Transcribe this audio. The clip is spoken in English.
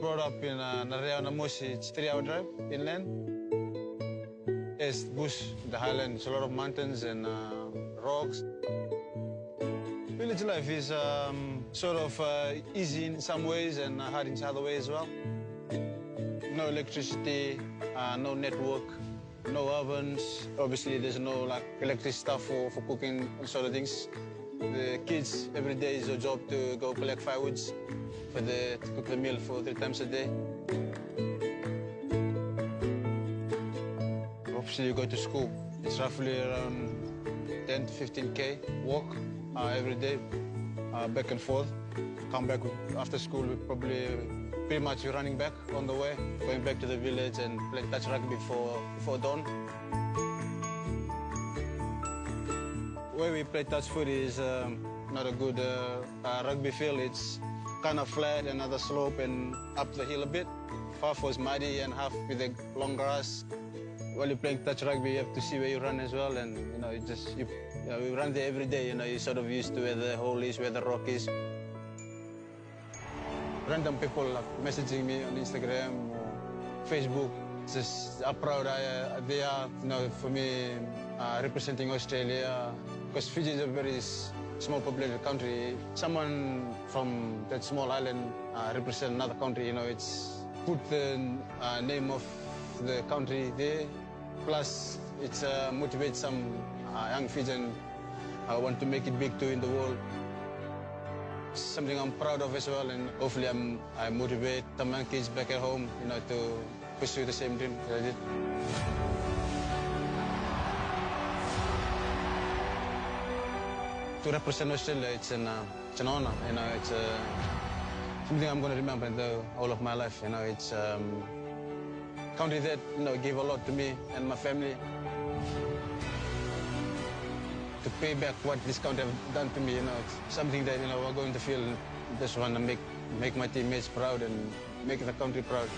brought up in Narea Namosi. It's 3-hour drive inland. It's bush, the highlands, a lot of mountains and rocks. Village life is sort of easy in some ways and hard in other ways as well. No electricity, no network, no ovens. Obviously, there's no like electric stuff for cooking and sort of things. The kids, every day is a job to go collect firewoods to cook the meal for 3 times a day. Obviously, you go to school. It's roughly around 10 to 15K walk every day, back and forth. Come back after school, pretty much running back on the way, going back to the village and playing touch rugby before dawn. Where we play touch foot is not a good rugby field. It's kind of flat and other slope and up the hill a bit. Half was muddy and half with the long grass. While you're playing touch rugby, you have to see where you run as well, and we run there every day. You're sort of used to where the hole is, where the rock is. Random people like messaging me on Instagram or Facebook, just how proud they are, for me representing Australia. Because Fiji is a very small populated country. Someone from that small island represent another country. It's put the name of the country there. Plus, it's motivate some young Fijian want to make it big too in the world. It's something I'm proud of as well, and hopefully I motivate some young kids back at home, to pursue the same dream that I did. To represent Australia, it's an honor. It's something I'm going to remember all of my life. It's country that gave a lot to me and my family. To pay back what this country have done to me, it's something that we're going to feel. Just want to make my teammates proud and make the country proud.